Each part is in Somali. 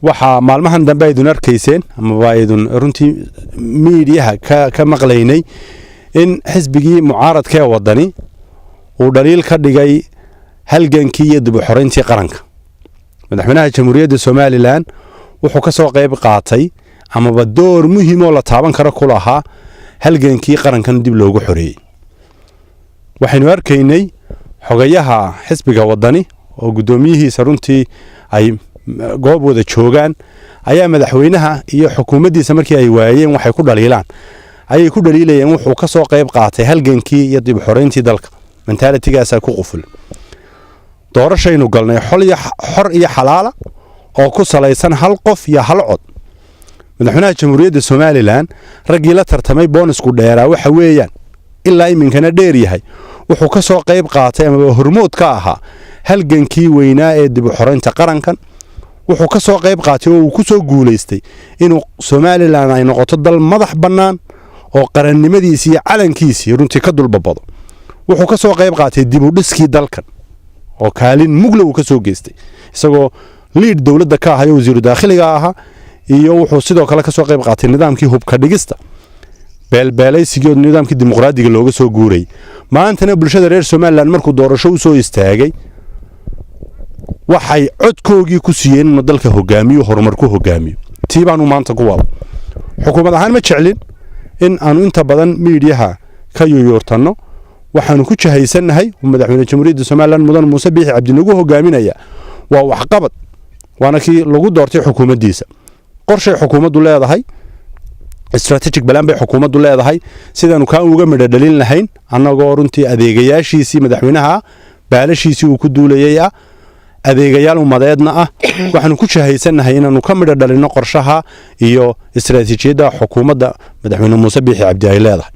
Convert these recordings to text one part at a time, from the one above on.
waxa maalmahan dambe aydun arkayseen ama aydun runtii miidiyaha ka maqlaynay in xisbigii mucaaradka ee wadani uu dhaliil ka dhigay halgankii iyo dib u xoreyntii qaranka. madaxweynaha jamhuuriyadda Soomaaliland wuxuu ka soo qayb qaatay ama door muhiim oo la taaban karo ku lahaa halgankii qarankan dib loogu xoreeyay. waxaynu arkaynay xogayaha xisbiga wadani oo gudoomiyihiisa runtii ay goob wada joogaan ayaa madaxweynaha iyo xukuumaddiisa markii ay waayeen waxay ku dhaliilaan ayay ku dhaliilayeen wuxuu ka soo qayb qaatay halgankii iyo dib u xoreyntii dalka. mentalitygaasa ku quful doorashaynu galnay xor iyo xalaala oo ku salaysan hal qof iyo hal cod. madaxweynaha jamhuuriyadda Soomaaliland raggii la tartamay bonusku dheeraa waxa weeyaan ilaa iminkana dheer yahay wuxuu ka soo qayb qaatay ama hormood ka ahaa halgankii weynaa ee dib u xoreynta qarankan. wuxuu ka soo qayb qaatay oo uu ku soo guuleystay inuu Soomaaliland ay noqoto dal madax bannaan oo qarannimadiisa iyo calankiisa runtii ka dulbabado. wuxuu ka soo qayb qaatay dib u dhiskii dalkan oo kaalin mugla uu ka soo geystay isagoo lead dawladda ka ahaa wasiir daakhiliga ahaa iyo wuxuu sidoo kale ka soo qayb qaatay nidaamkii hubka dhigista beelbeelaysigii nidaamkii dimuqraadiga looga soo guuray. maantana bulshada reer Soomaaliland markuu doorasho u soo istaagay waxay codkoogii ku siiyeen inuu dalka hogaamiyo horumar ku hogaamiyo. tii baanu maanta ku wada xukuumad ahaan ma jeclin in aanu inta badan miidiyaha ka yoyortano. waxaanu ku jahaysanahay madaxweynaha jamhuuriyadda Soomaaliland mudan Muuse Biixi Cabdi nagu hogaaminaya waa waxqabad waana kii lagu doortay xukuumaddiisa. qorshe xukuumaddu leedahay strategic plan bay xukuumaddu leedahay sidaanu ka uga midho dhalin lahayn annagoo runtii adeegayaashiisii madaxweynaha baalashiisii uu ku duulayay adeegayaal umadeedna waxaanu ku jahaysanahay inaanu ka midho dhalino qorshaha iyo istiraatiijiyadda xukuumadda madaxweyne Muuse Biixi Cabdi ay leedahay.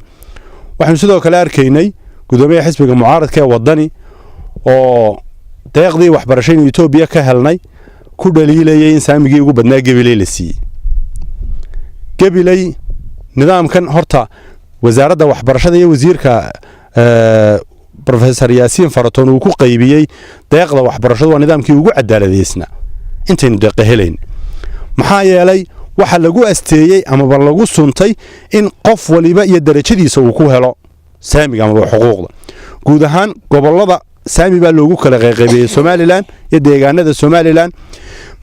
waxaanu sidoo kale arkaynay gudoomiyaha xisbiga mucaaradka ee wadani oo deeqdii waxbarashada Itoobiya ka helnay ku dhaliilayay in saamigii ugu badnaa Gabiley la siiyay. Gabiley nidaamkan horta wasaaradda waxbarashada iyo wasiirka Professor Yaasiin Faratoon uu ku qaybiyay deeqda waxbarashada waa nidaamkii ugu cadaaladeysna intaynu deeq helayn. maxaa yeelay waxa lagu asteeyay ama lagu suntay in qof waliba iyo darajadiisa uu ku helo saamiga ama xuquuqda. guud ahaan gobolada saami baa loogu kala qaybiyay Soomaaliland iyo deegaanada Soomaaliland.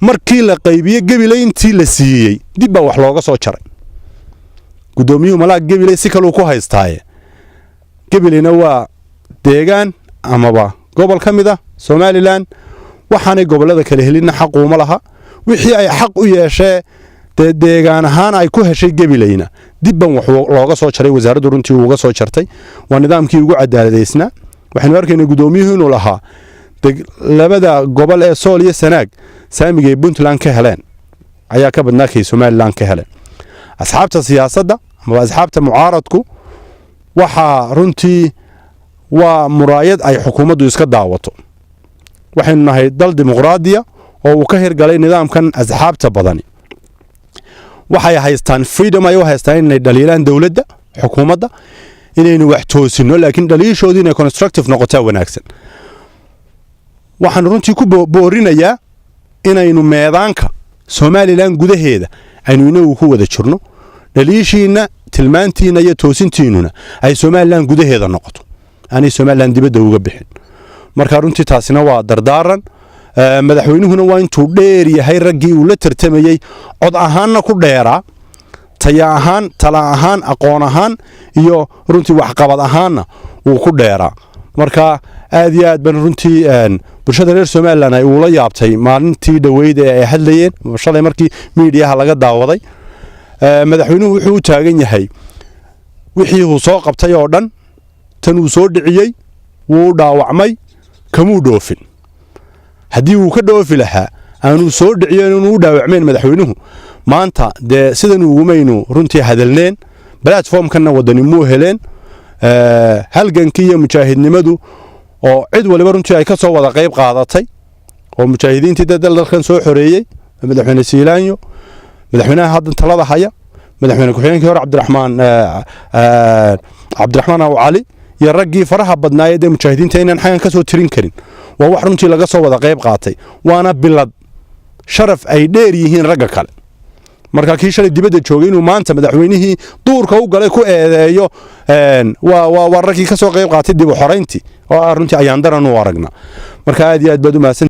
markii la qaybiyay Gabiley intii la siiyay dib baa wax looga soo jaray. gudoomiyuhu malaag Gabiley si kale ku haystaaye. Gabileyna waa deegaan ama gobol kamid ah Soomaaliland waxaanay gobolada kale helin xaq uma laha. wixii ay xaq u yeeshee deegaan ahaan ay ku heshay Gabileyna dib baan wax looga soo jaray wasaaraddu runtii uga soo jartay. waa nidaamkii ugu cadaaladeysna. waxaanu arkaynaa gudoomiyuhu inuu lahaa labada gobol ee Sool iyo Sanaag saamiga ay Puntland ka heleen ayaa ka badnaa kay Soomaaliland ka heleen. asxaabta siyaasadda ama asxaabta mucaaradku waxa runtii waa muraayad ay xukuumaddu iska daawato. waxaynu nahay dal dimuqraadiya oo uu ka hirgalay nidaamkan asxaabta badani. waxay haystaan freedom ay u haystaan inay dhaliilaan dawladda xukuumadda inaynu wax toosino laakiin dhaliishoodii inay constructive noqotaa wanaagsan. waxaan runtii ku boorinayaa inaynu meedaanka Soomaaliland gudaheeda aynu inagu ku wada jirno dhaliishiina tilmaantiina iyo toosintiinuna ay Soomaaliland gudaheeda noqoto aanay Soomaaliland dibadda uga bixin. marka runtii taasina waa dardaaran. madaxweynuhuna waa intuu dheer yahay raggii uu la tartamayay cod ahaanna ku dheeraa taya ahaan tala ahaan aqoon ahaan iyo runtii waxqabad ahaanna uu ku dheeraa. marka aad iyo aad ban runtii bulshada reer Soomaaliland ay ula yaabtay maalintii dhaweyd ee ay hadlayeen shalay markii miidiyaha laga daawaday. madaxweynuhu wuxuu u taagan yahay wixii uu soo qabtay oo dhan tan uu soo dhiciyay wuu dhaawacmay kamuu dhoofin. haddii uu ka dhoofi lahaa aanu soo dhiciyeen inuu dhaawacmeen madaxweynuhu maanta de sidan ugumaynu runtii hadalneen platformkana wadani muu heleen. halgankii iyo mujaahidnimadu oo cid waliba runtii ay ka soo wada qayb qaadatay oo mujaahidiintii dalkan soo xoreeyay madaxweyne Siilaanyo madaxweynaha hadda talada haya madaxweyne ku-xigeenkii hore Cabdiraxmaan Aw Cali iyo raggii faraha badnaayay ee mujaahidiinta inaan xagan ka soo tirin karin waa wax runtii laga soo wada qayb qaatay waana bilad sharaf ay dheer yihiin ragga kale marka kii shalay dibadda joogay inuu maanta madaxweynihii duurka u galay ku eedeeyo waa raggii ka soo qayb qaatay dib u xorayntii oo runtii ayaan daran u aragna marka aad iyo aad baad u mahadsan